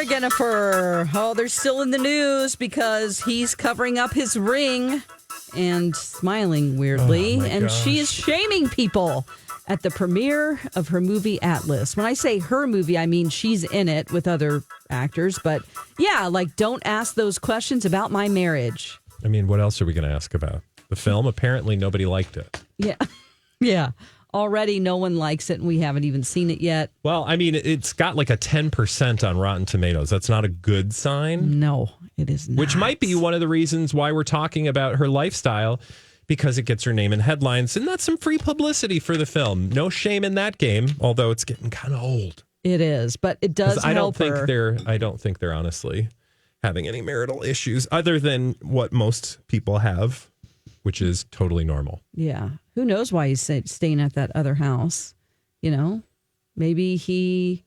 Jennifer. Oh, they're still in the news because he's covering up his ring and smiling weirdly. And she is shaming people at the premiere of her movie Atlas. When I say her movie, I mean she's in it with other actors. But yeah, like, don't ask those questions about my marriage. I mean, what else are we going to ask about? The film? Apparently nobody liked it. Yeah. Yeah. Already no one likes it, and we haven't even seen it yet. Well, I mean, it's got like a 10% on Rotten Tomatoes. That's not a good sign. No, it is not. Which might be one of the reasons why we're talking about her lifestyle, because it gets her name in headlines, and that's some free publicity for the film. No shame in that game, although it's getting kind of old. It is, but it does help her. I don't think they're honestly having any marital issues other than what most people have, which is totally normal. Yeah. Who knows why he's staying at that other house? You know, maybe he.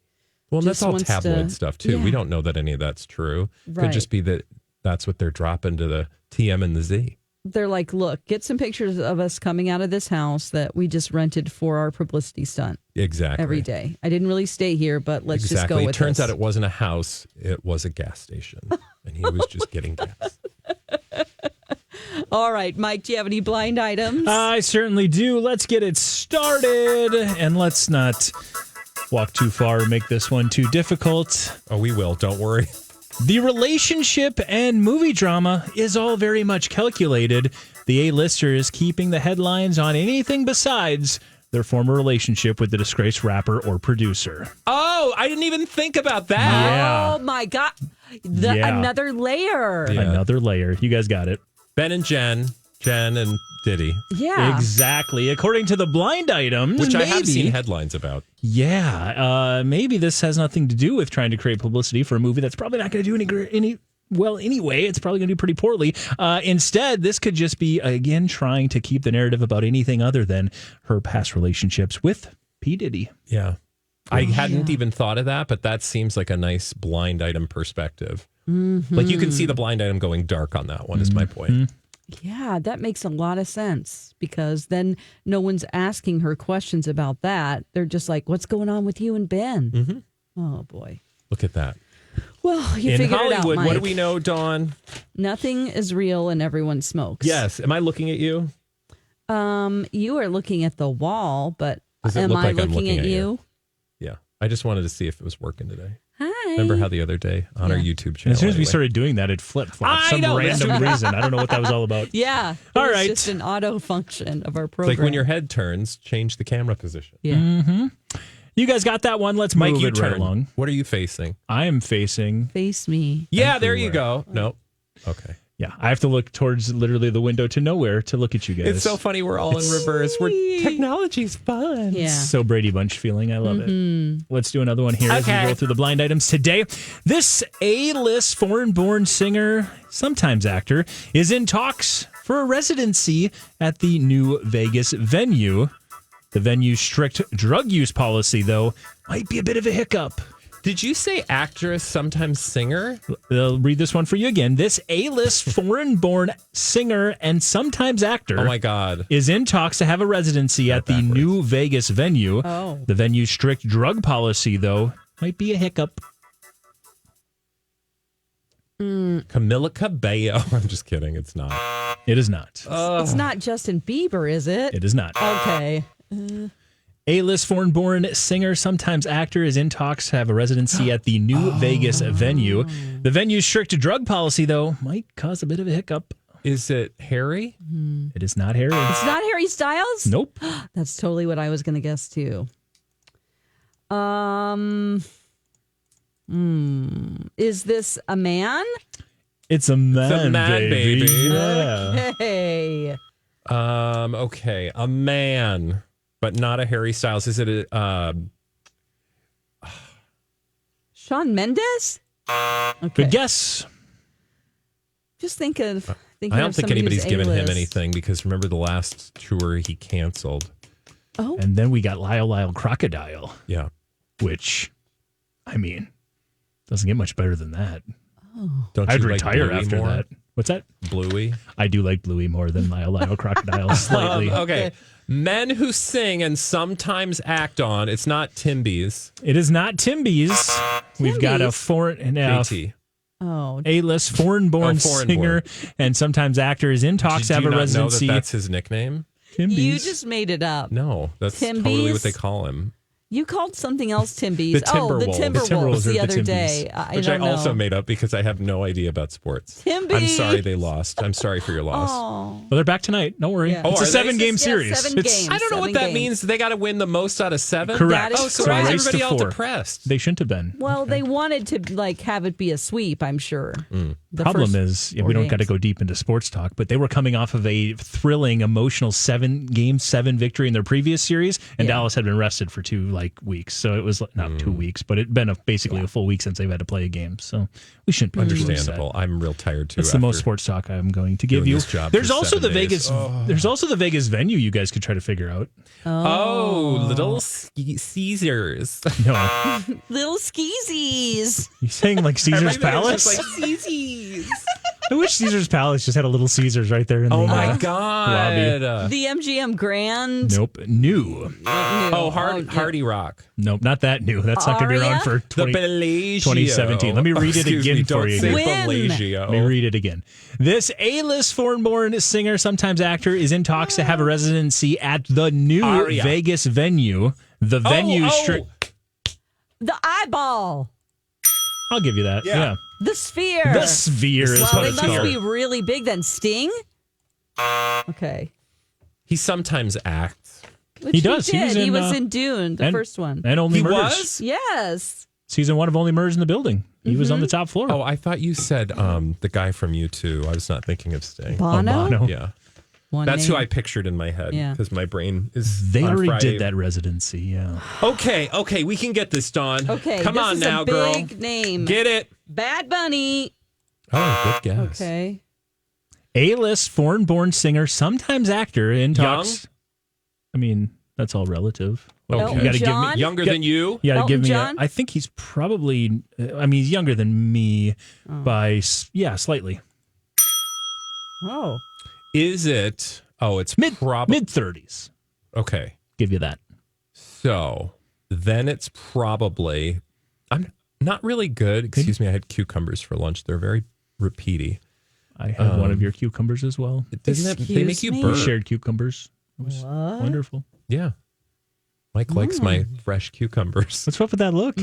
Well, that's all tabloid stuff, too. Yeah. We don't know that any of that's true. Right. Could just be that that's what they're dropping to the TM and the Z. They're like, look, get some pictures of us coming out of this house that we just rented for our publicity stunt. Exactly. Every day. I didn't really stay here, but let's just go with it. Turns this. out it wasn't a house. It was a gas station. And he was just getting gas. All right, Mike, do you have any blind items? I certainly do. Let's get it started. And let's not walk too far or make this one too difficult. Oh, we will. Don't worry. The relationship and movie drama is all very much calculated. The A-lister is keeping the headlines on anything besides their former relationship with the disgraced rapper or producer. Oh, I didn't even think about that. Yeah. Oh, my God. Another layer. Yeah. Another layer. You guys got it. Ben and Jen and Diddy. Yeah. Exactly. According to the blind items. Which maybe, I have seen headlines about. Yeah. Maybe this has nothing to do with trying to create publicity for a movie that's probably not going to do any well anyway. It's probably going to do pretty poorly. Instead, this could just be, again, trying to keep the narrative about anything other than her past relationships with P. Diddy. Yeah. I hadn't even thought of that, but that seems like a nice blind item perspective. Mm-hmm. Like you can see the blind item going dark on that one, is my point. Yeah, that makes a lot of sense because then no one's asking her questions about that. They're just like, what's going on with you and Ben? Mm-hmm. Oh, boy. Look at that. Well, you in figured Hollywood, it out, Mike. what do we know, Dawn? Nothing is real and everyone smokes. Yes. Am I looking at you? You are looking at the wall, but am I I'm looking at you? Yeah. I just wanted to see if it was working today. Hi. Remember how the other day on our YouTube channel? As soon as we started doing that, it flipped-flopped. Some random reason. I don't know what that was all about. Yeah. All right. It's just an auto function of our program. It's like when your head turns, change the camera position. Yeah. Mm-hmm. You guys got that one. Let's move it right along. What are you facing? I am facing... Face me. Yeah, there you go. No. Okay. Yeah, I have to look towards literally the window to nowhere to look at you guys. It's so funny. We're all in reverse. Technology's fun. Yeah. So Brady Bunch feeling. I love it. Let's do another one here as we roll through the blind items today. This A-list foreign-born singer, sometimes actor, is in talks for a residency at the new Vegas venue. The venue's strict drug use policy, though, might be a bit of a hiccup. Did you say actress, sometimes singer? I'll read this one for you again. This A-list foreign-born singer and sometimes actor, oh my God, is in talks to have a residency at the new Vegas venue. Oh. The venue's strict drug policy, though, might be a hiccup. Camila Cabello. I'm just kidding. It's not. It is not. It's not Justin Bieber, is it? It is not. Okay. A-list foreign-born singer, sometimes actor, is in talks to have a residency at the new Vegas venue. The venue's strict drug policy, though, might cause a bit of a hiccup. Is it Harry? It is not Harry. It's not Harry Styles? Nope. That's totally what I was going to guess, too. Is this a man? It's a man, It's a man, baby. Yeah. Hey. Okay. A man, but not a Harry Styles. Is it a... Shawn Mendes? Okay. Good guess. Just think of... I don't think anybody's given him anything because remember the last tour he canceled. Oh. And then we got Lyle Crocodile. Yeah. Which, I mean, doesn't get much better than that. Oh. Don't I'd you retire like after more? that. What's that? Bluey. I do like Bluey more than Lyle Crocodile slightly. Okay. Men who sing and sometimes act on. It's not Timbies. It is not Timbies. We've got a JT. A-list foreign-born singer and sometimes actor is in talks to have a residency. Know that that's his nickname? Timbies. You just made it up. No, that's totally what they call him. You called something else Timbies. The Timberwolves. The Timberwolves the other day. Which I also made up because I have no idea about sports. Timbies. I'm sorry they lost. I'm sorry for your loss. Oh. Well, they're back tonight. Don't worry. Yeah. It's a 7-game series. 7 games. I don't know what that means. They got to win the most out of 7? Correct. That is So why is correct. everybody all 4. depressed? They shouldn't have been. Well, they wanted to have it be a sweep, I'm sure. The Problem first is, 4 we don't got to games. go deep into sports talk, but they were coming off of a thrilling, emotional 7 victory in their previous series, and Dallas had been rested for 2 weeks. So it was not 2 weeks, but it'd been basically a full week since they've had to play a game. So we shouldn't be Understandable. I'm real tired too. That's the most sports talk I'm going to give doing you. this job There's for also 7 the days. Vegas. There's also the Vegas venue you guys could try to figure out. Oh, Little Caesars. No, Little skeezies. you saying like Caesar's Palace? Caesars. I wish Caesar's Palace just had a Little Caesars right there in the Oh my lobby. God. The MGM Grand. Nope, new. Oh, Hardy Rock. Nope, not that new. That's not going to be around for The Bellagio. 2017. Let me read it Excuse again me, for don't you. say When? Bellagio. Let me read it again. This A-list foreign-born singer, sometimes actor, is in talks to have a residency at the new Aria. Vegas venue. The venue The eyeball. I'll give you that. Yeah. The sphere. The Sphere is Well, what they it's must called. be really big then. Sting? Okay. He sometimes acts. Which He does. He, He was did. He in, was in Dune, the first one. And Only He Murders. was? Yes. Season 1 of Only Murders in the Building. He was on the top floor. Oh, I thought you said the guy from U2. I was not thinking of Sting. Bono? Bono. Yeah. One That's name. who I pictured in my head Yeah. because my brain is They on already Friday. did that residency, yeah. Okay, we can get this, Dawn. Okay. Come this on is now, a girl. big name. Get it. Bad Bunny. Oh, good guess. Okay. A-list foreign-born singer, sometimes actor in talks. Young? I mean, that's all relative. Okay. Elton You gotta give me John? Younger than you? You got to Elton give me. John? I think he's probably. He's younger than me by slightly. Oh. Is it? Oh, it's Mid 30s. Okay. Give you that. So then it's probably. I'm not really good. Excuse me. I had cucumbers for lunch. They're very repeaty. I had one of your cucumbers as well. Doesn't it? They make you me? We burp. shared cucumbers. It was What? wonderful. Yeah. Mike likes my fresh cucumbers. What's up with that look?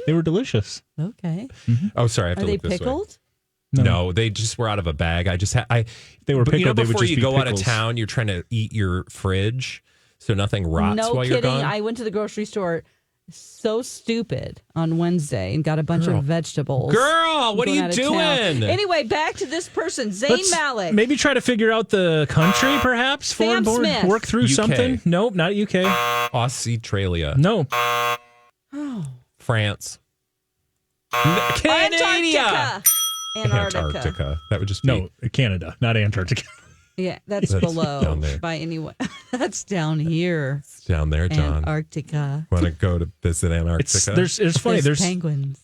They were delicious. Okay. Oh, sorry. I have Are to they look this way. pickled? No, they just were out of a bag. I just had. They were But you know, pickled, they would before just you be go out of pickles. town, you're trying to eat your fridge so nothing rots No while kidding. you're gone. I went to the grocery store so stupid on Wednesday and got a bunch of vegetables. Girl, what are Going you out of town. doing? Anyway, back to this person, Zayn Let's Malik. Maybe try to figure out the country, perhaps. Sam Foreign-born. Smith. Work through UK. something. Nope, not UK. Australia. No. France. Antarctica. Antarctica. That would just be. No, Canada, not Antarctica. Yeah, that's That's below down there. by anyone. That's down here. down there, John. Antarctica. Want to go to visit Antarctica? It's funny. There's penguins.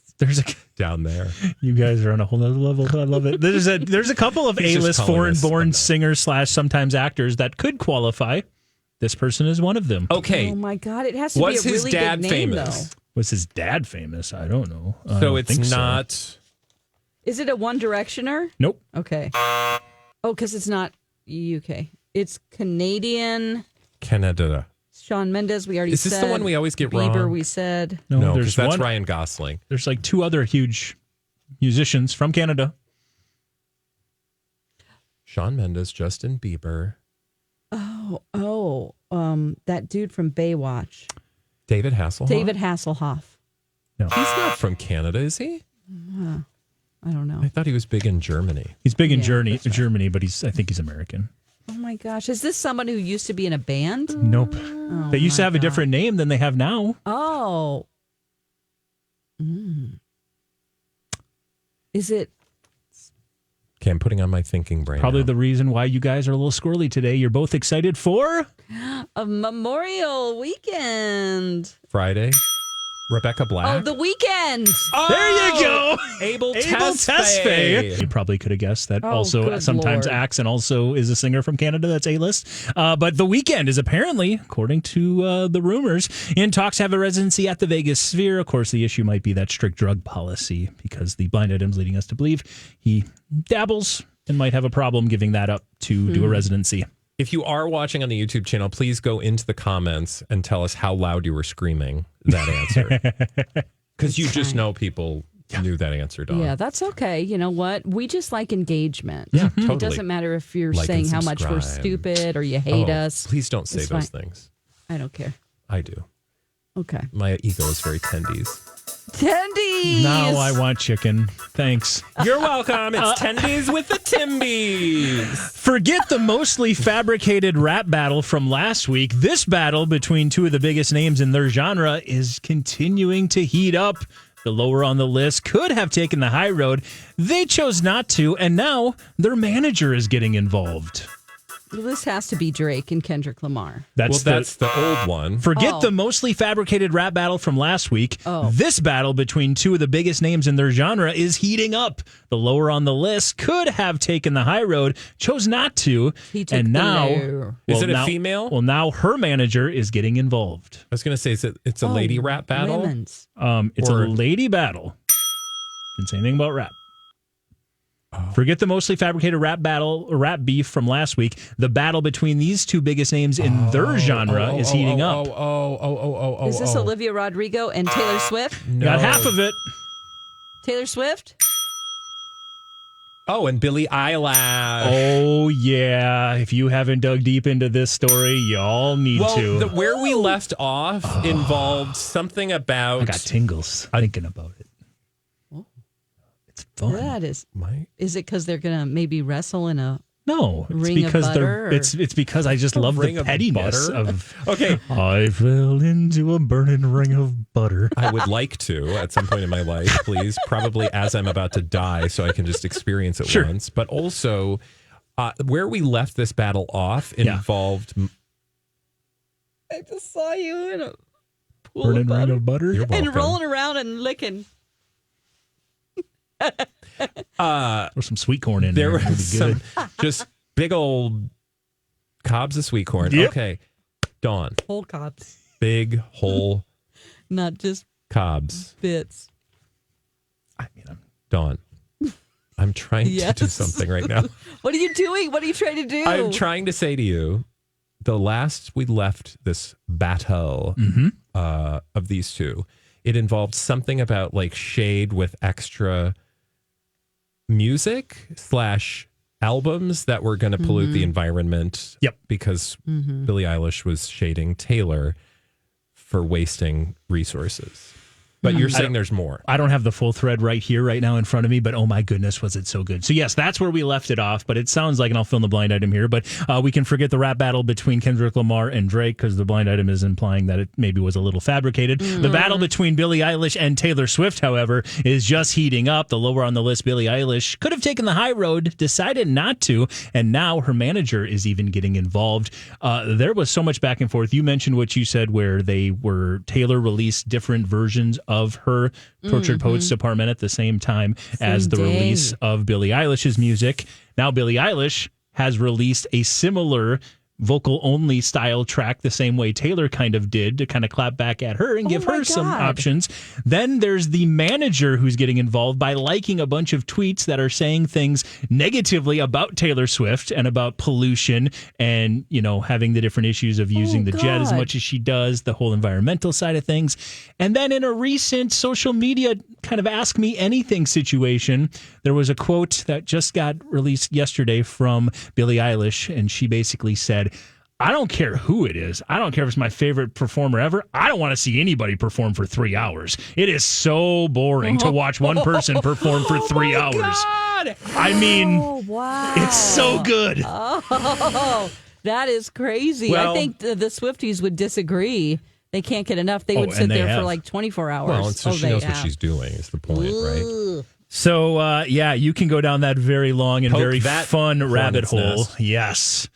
down there. You guys are on a whole nother level. I love it. There's a couple of He's just A-list calling us foreign-born unknown. singers / sometimes actors that could qualify. This person is one of them. Okay. Oh my God! It has to Was be a his really dad big name, famous? though. Was his dad famous? I don't know. I So don't it's think not. Is it a One Directioner? Nope. Okay. Oh, because it's not UK. It's Canadian. Canada. Shawn Mendes, we already Is said. this the one we always get Bieber, wrong? we said. No, because there's that's one. Ryan Gosling. There's like 2 other huge musicians from Canada. Shawn Mendes, Justin Bieber, That dude from Baywatch. David Hasselhoff. David Hasselhoff. He's not from Canada, is he? I don't know. I thought he was big in Germany. He's big in Yeah, Germany, but I think he's American. Oh my gosh. Is this someone who used to be in a band? Nope. Oh They used to my have a God. different name than they have now. Oh. Is it? Okay, I'm putting on my thinking brain. Probably now. the reason why you guys are a little squirrely today. You're both excited for A Memorial Weekend. Friday. Rebecca Black. Oh, The Weeknd. There you go. Abel Tesfaye. Tesfaye. You probably could have guessed that. Oh, Also, good sometimes Lord. acts and also is a singer from Canada. That's A-list. But The Weeknd is apparently, according to the rumors, in talks to have a residency at the Vegas Sphere. Of course, the issue might be that strict drug policy because the blind items leading us to believe he dabbles and might have a problem giving that up to do a residency. If you are watching on the YouTube channel, please go into the comments and tell us how loud you were screaming that answer. Because you just know people knew that answer, Dawn. Yeah, that's okay. You know what? We just like engagement. Yeah, totally. It doesn't matter if you're Like and saying how much we're subscribe. stupid or you hate us. Please don't say It's those fine. things. I don't care. I do. Okay. My ego is very tendies. Tendies. Now I want chicken. Thanks. You're welcome. It's Tendies with the Timbies. Forget the mostly fabricated rap battle from last week. This battle between two of the biggest names in their genre is continuing to heat up. The lower on the list could have taken the high road. They chose not to, and now their manager is getting involved. This has to be Drake and Kendrick Lamar. That's the old one. Forget the mostly fabricated rap battle from last week. Oh. This battle between two of the biggest names in their genre is heating up. The lower on the list could have taken the high road, chose not to, He took and the now low. Is it a female? Well, now her manager is getting involved. I was going to say, it's a lady rap battle? Women's. It's Or- a lady battle. Didn't say anything about rap. Forget the mostly fabricated rap battle or rap beef from last week. The battle between these two biggest names in their genre is heating up. Is this Olivia Rodrigo and Taylor Swift? No. Got half of it. Taylor Swift? Oh, and Billie Eilish. Oh, yeah. If you haven't dug deep into this story, y'all need to. Where we left off involved something about... I got tingles thinking about it. It's fun. That is. My- Is it because they're going to maybe wrestle in a... No, it's Ring of because butter, or- it's because I just love ring the of pettiness butter? of. Okay. I fell into a burning ring of butter. I would like to at some point in my life, please. Probably as I'm about to die, so I can just experience it Sure. once. But also, where we left this battle off involved... I just saw you in a pool Burning of butter. ring of butter. You're And welcome. rolling around and licking. There's some sweet corn in There there. It'll be was good. some just big old cobs of sweet corn. Yep. Okay. Dawn. Whole cobs. Big whole Not just cobs. bits. I mean, Dawn. I'm trying to do Yes. something right now. What are you doing? What are you trying to do? I'm trying to say to you, the last we left this battle of these two, it involved something about like shade with extra music / albums that were going to pollute the environment. Yep. Because Billie Eilish was shading Taylor for wasting resources. But you're saying there's more. I don't have the full thread right here, right now in front of me, but oh my goodness, was it so good. So yes, that's where we left it off, but it sounds like, and I'll fill in the blind item here, but we can forget the rap battle between Kendrick Lamar and Drake because the blind item is implying that it maybe was a little fabricated. The battle between Billie Eilish and Taylor Swift, however, is just heating up. The lower on the list, Billie Eilish could have taken the high road, decided not to, and now her manager is even getting involved. There was so much back and forth. You mentioned what you said where Taylor released different versions of her Tortured Poets Department at the same time as the day. release of Billie Eilish's music. Now Billie Eilish has released a similar vocal-only style track the same way Taylor kind of did to kind of clap back at her and give my her some God. options. Then there's the manager who's getting involved by liking a bunch of tweets that are saying things negatively about Taylor Swift and about pollution and, you know, having the different issues of using the jet as God. much as she does, the whole environmental side of things. And then in a recent social media kind of ask me anything situation, there was a quote that just got released yesterday from Billie Eilish, and she basically said, I don't care who it is. I don't care if it's my favorite performer ever. I don't want to see anybody perform for 3 hours. It is so boring to watch one person perform for 3 hours. God! I mean, Oh, wow. it's so good. Oh, that is crazy. Well- I think the Swifties would disagree. They can't get enough. They Oh, would and sit they there have. for like 24 hours. Well, and so she they knows what have. she's doing is the point, right? Ugh. So, yeah, you can go down that very long and Poke very that fun rabbit hornet's hole. nest. Yes.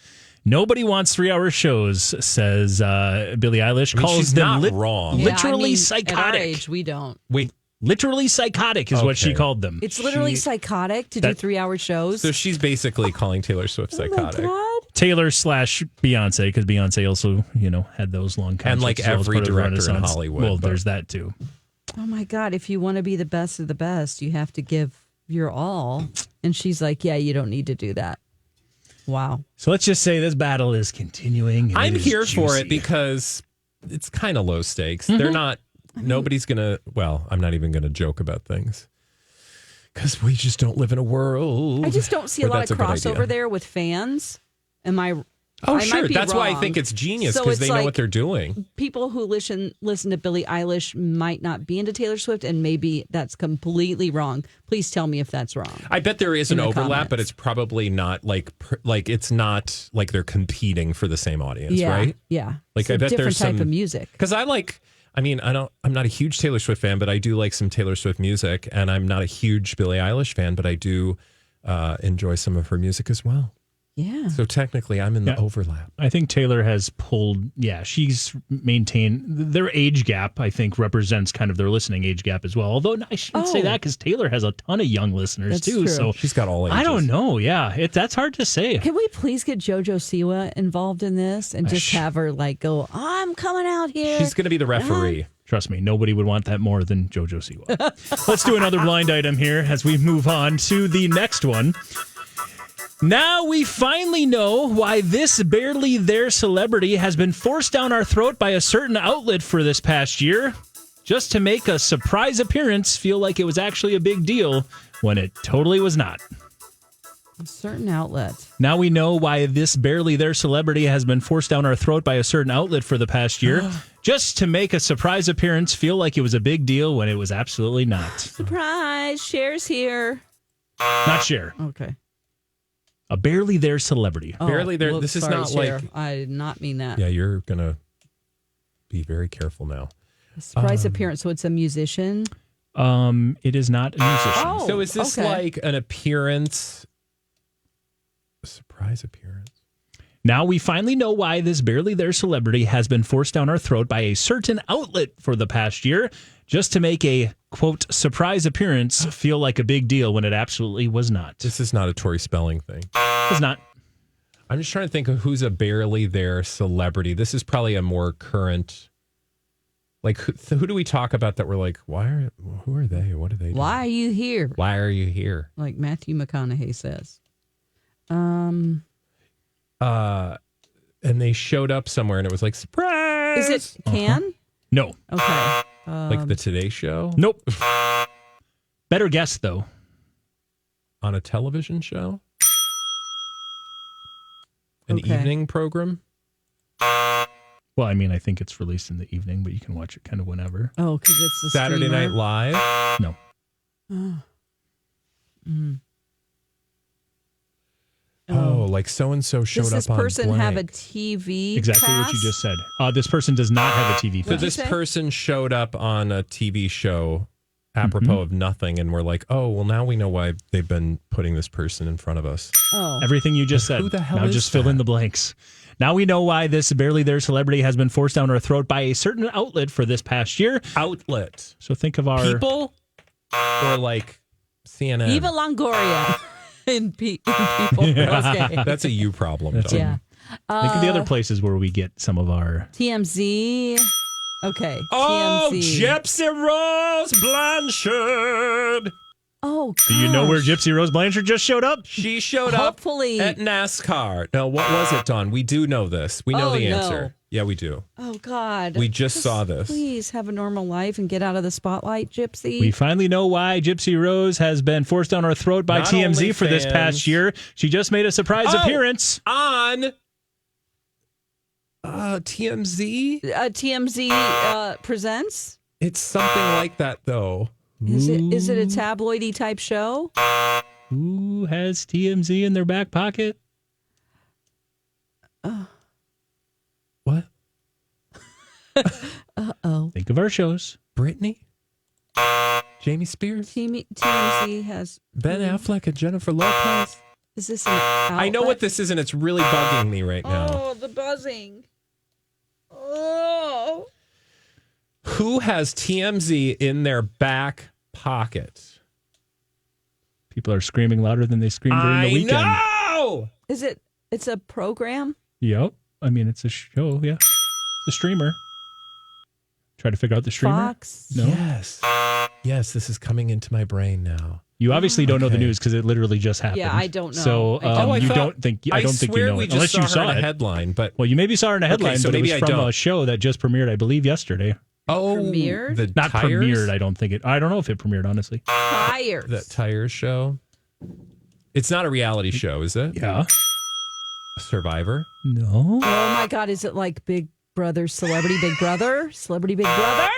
Nobody wants 3-hour shows, says Billie Eilish. Calls she's them not wrong. literally At our psychotic. age, we don't. Wait, Literally psychotic is what she called them. It's literally psychotic to do 3-hour shows. so she's basically calling Taylor Swift psychotic. God. Taylor / Beyonce, because Beyonce also, had those long concerts. And like as well as every part of director in Renaissance. Hollywood. Well, but- there's that too. Oh my God. If you want to be the best of the best, you have to give your all. And she's like, yeah, you don't need to do that. Wow. So let's just say this battle is continuing. And I'm it is here for juicy. it because it's kind of low stakes. They're not, nobody's going to, well, I'm not even going to joke about things because we just don't live in a world. I just don't see a where lot of that's a good crossover idea. there with fans. Am I? Oh, I might sure. be That's why I wrong. think it's genius So because it's they know like what they're doing. People who listen to Billie Eilish might not be into Taylor Swift, and maybe that's completely wrong. Please tell me if that's wrong. I bet there is in an the overlap, comments. but it's probably not like it's not like they're competing for the same audience, Yeah, right? yeah. Like, It's I a bet different there's type some- of music. Because I'm not a huge Taylor Swift fan, but I do like some Taylor Swift music, and I'm not a huge Billie Eilish fan, but I do enjoy some of her music as well. Yeah. So technically, I'm in the overlap. I think Taylor has pulled, she's maintained their age gap, I think, represents kind of their listening age gap as well. Although I shouldn't say that because Taylor has a ton of young listeners That's too. true. So She's got all ages. I don't know. Yeah, that's hard to say. Can we please get JoJo Siwa involved in this and just have her go, I'm coming out here. She's going to be the referee. Trust me, nobody would want that more than JoJo Siwa. Let's do another blind item here as we move on to the next one. Now we finally know why this barely there celebrity has been forced down our throat by a certain outlet for this past year, just to make a surprise appearance feel like it was actually a big deal when it totally was not. A certain outlet. Now we know why this barely there celebrity has been forced down our throat by a certain outlet for the past year, just to make a surprise appearance feel like it was a big deal when it was absolutely not. Surprise. Cher's here. Not Cher. Okay. A barely there celebrity. Oh, Barely there. whoops, This is sorry, not Cher. like. I did not mean that. Yeah, you're going to be very careful now. A surprise appearance. So it's a musician. It is not a musician. Oh, So is this okay. like an appearance? A surprise appearance? Now we finally know why this barely there celebrity has been forced down our throat by a certain outlet for the past year, just to make a, quote, surprise appearance feel like a big deal when it absolutely was not. This is not a Tori Spelling thing. It's not. I'm just trying to think of who's a barely there celebrity. This is probably a more current. Like, who do we talk about that we're like, who are they? What are they doing? Why are you here? Why are you here? Like Matthew McConaughey says. And they showed up somewhere and it was like, surprise. Is it Can? No. Okay. Like the Today Show? Nope. Better guess, though. On a television show? An Okay. evening program? Well, I mean, I think it's released in the evening, but you can watch it kind of whenever. Oh, because it's the Saturday streamer. Night Live? No. Oh, like so-and-so showed Does up this on person blank. have a TV Exactly what you pass? just said. This person does not have a TV So What'd you this say? person showed up on a TV show apropos of nothing, and we're like, oh, well, now we know why they've been putting this person in front of us. Oh. Everything you just said. Who the hell now is just fill in that? the blanks. Now we know why this barely there celebrity has been forced down our throat by a certain outlet for this past year. Outlet. So think of our People or like CNN? Eva Longoria in People. Okay. That's a you problem. That's Dawn. Yeah. think of the other places where we get some of our. TMZ. Okay. Oh, TMZ. Gypsy Rose Blanchard. Oh, Do you know where gosh. Gypsy Rose Blanchard just showed up? She showed Hopefully. up at NASCAR. No, what was it, Dawn? We do know this. We know Oh, the no. answer. Yeah, we do. Oh, God. We just saw this. Please have a normal life and get out of the spotlight, Gypsy. We finally know why Gypsy Rose has been forced down our throat by Not TMZ for this OnlyFans. past year. She just made a surprise Oh. appearance. On TMZ? TMZ presents. It's something like that, though. Is it a tabloidy type show? Who has TMZ in their back pocket? What? Uh-oh. Think of our shows. Britney? Jamie Spears? TMZ has... Ben Affleck and Jennifer Lopez? Is this an outlet? I know what this is, and it's really bugging me right now. Oh, the buzzing. Oh. Who has TMZ in their back pocket? People are screaming louder than they screamed during the weekend. I know! It's a program? Yep. I mean, it's a show, yeah. The streamer. Try to figure out the streamer? Fox? No. Yes, this is coming into my brain now. You obviously don't know the news because it literally just happened. Yeah, I don't know. So I don't think you know we it. just Unless saw you her saw in a it. headline, but Well, you maybe saw her in a headline, so but it maybe was I from don't. a show that just premiered, I believe, yesterday. Premiered? The Not tires? premiered, I don't think it. I don't know if it premiered, honestly. Tires. That tires show. It's not a reality show, is it? Yeah. Survivor. No. Oh my God, is it like Big Brother, Celebrity Big Brother? Celebrity Big Brother?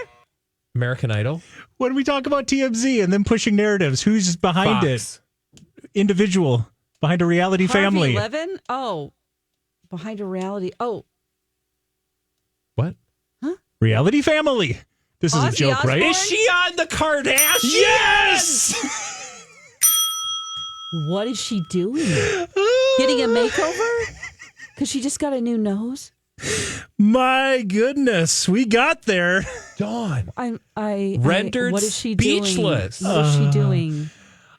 American Idol. When we talk about TMZ and then pushing narratives, who's behind Fox. it? Individual. Behind a reality family. 11? Oh, behind a reality. Oh, What? Reality family. This is a Ozzy joke, right? Osbourne? Is she on the Kardashians? Yes! what is she doing? Getting a makeover? Because she just got a new nose? My goodness, we got there. Dawn. Rendered What is she speechless. doing? What is she doing?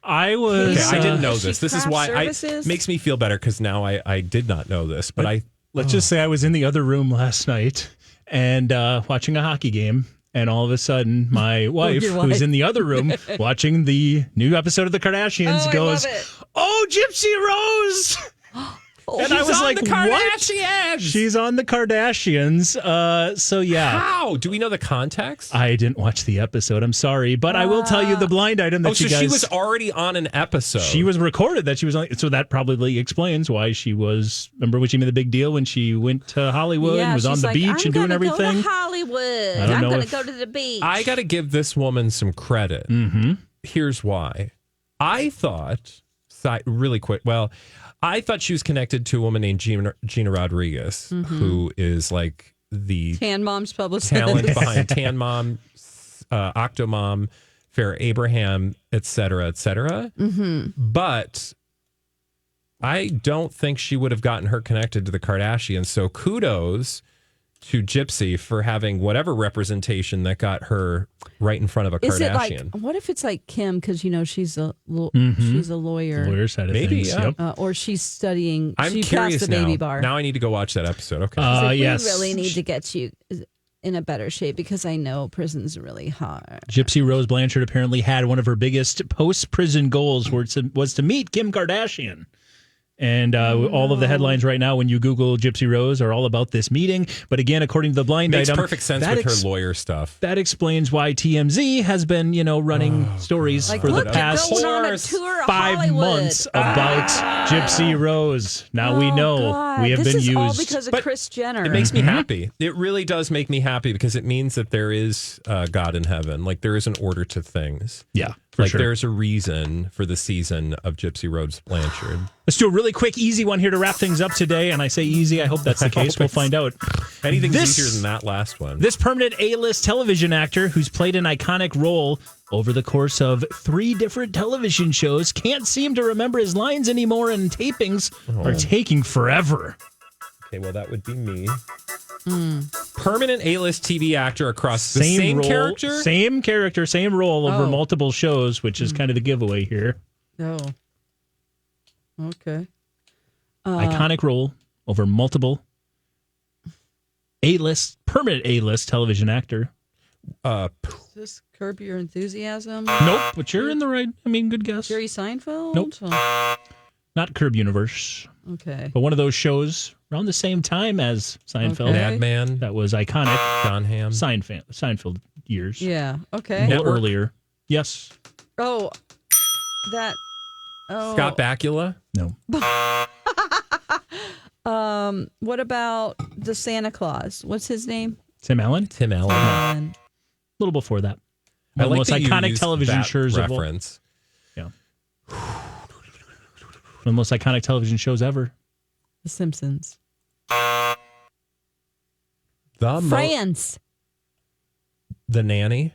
I was. Okay, I didn't know Is she this. This is craft why services? it makes me feel better because now I did not know this, but Let's just say I was in the other room last night and watching a hockey game. And all of a sudden, my wife, your who's wife. in the other room watching the new episode of The Kardashians, Oh, I goes, love it. "Oh, Gypsy Rose!" And I was like, "What? She's on the Kardashians." So yeah. How? Do we know the context? I didn't watch the episode. I'm sorry, but I will tell you the blind item that so you guys. she was already on an episode. She was recorded that she was on. So that probably explains why she was. Remember when she made the big deal when she went to Hollywood and was on she's the like, beach and doing everything? I'm going to go to Hollywood. I don't I'm know going if- to go to the beach. I got to give this woman some credit. Mm-hmm. Here's why. I thought, really quick, I thought she was connected to a woman named Gina Rodriguez, who is like the Tan Mom's publicist. talent behind Tan Mom, Octomom, Farrah Abraham, et cetera, et cetera. Mm-hmm. But I don't think she would have gotten her connected to the Kardashians. So kudos to Gypsy for having whatever representation that got her right in front of a Is it Kardashian. like, what if it's like Kim, because she's a Mm-hmm. she's a lawyer, Lawyer side of Maybe, things. yeah. Yep. or she's studying. I'm she curious passed the baby now. bar. Now I need to go watch that episode. Okay. She's like, Yes. we really need to get you in a better shape because I know prison's really hard. Gypsy Rose Blanchard apparently had one of her biggest post-prison goals was to meet Kim Kardashian. And all of the headlines right now, when you Google Gypsy Rose, are all about this meeting. But again, according to the blind Makes item, perfect sense with her lawyer stuff. that explains why TMZ has been, running stories Like, for the look, past they're going on a tour of 5 Hollywood. months about Gypsy Rose. Now we know God. we have this been is used. all because of But Kris Jenner. It makes me happy. It really does make me happy because it means that there is God in heaven. Like there is an order to things. Yeah, for Like sure. there's a reason for the season of Gypsy Rose Blanchard. Let's do a really quick, easy one here to wrap things up today. And I say easy. I hope that's the case. We'll find out. Anything's This- easier than that last one. This permanent A-list television actor who's played an iconic role over the course of 3 different television shows can't seem to remember his lines anymore, and tapings are taking forever. Okay, well, that would be me. Permanent A-list TV actor across the same role, character? Same character, same role over Oh. multiple shows, which is kind of the giveaway here. Oh. Okay. Iconic role over multiple A-list, permanent A-list television actor. Is this Curb Your Enthusiasm? Nope, but you're in the right. I mean, good guess. Jerry Seinfeld? Nope. Oh, Not Curb Universe, okay. but one of those shows around the same time as Seinfeld. Okay. Madman, That was iconic. John Hamm. Seinfeld years. Yeah. A Okay. little Network. earlier. Yes. Oh, that. Oh. Scott Bakula. No. What about the Santa Claus? What's his name? Tim Allen? A Tim Allen. Alan. little before that. I One of the like most that you iconic used television that shows of all. reference. Yeah. One of the most iconic television shows ever. The Simpsons. France. The Nanny.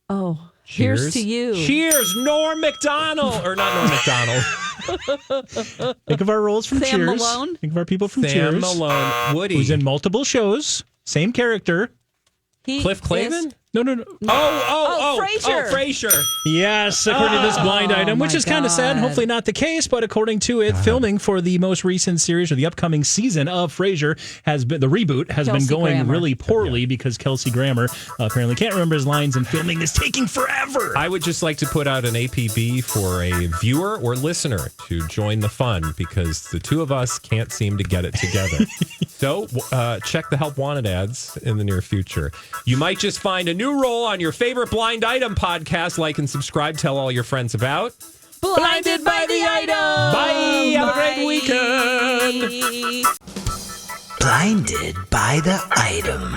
Oh, Cheers. here's to you. Cheers, Norm Macdonald. Or not Norm Macdonald. Think of our roles from Sam Cheers. Malone. Think of our people from Sam Cheers. Malone. Woody. Who's in multiple shows. Same character. Cliff Clavin? No. Frasier. Frasier. Yes, according to this blind item, which my is kind of sad. God. Hopefully not the case, but according to it, filming for the most recent series or the upcoming season of Frasier has been the reboot has been Kelsey going Grammer. really poorly because Kelsey Grammer apparently can't remember his lines and filming is taking forever. I would just like to put out an APB for a viewer or listener to join the fun because the two of us can't seem to get it together. So check the Help Wanted ads in the near future. You might just find a new role on your favorite blind item podcast. Like and subscribe. Tell all your friends about Blinded by the Item. Bye. Have a great weekend. Blinded by the item.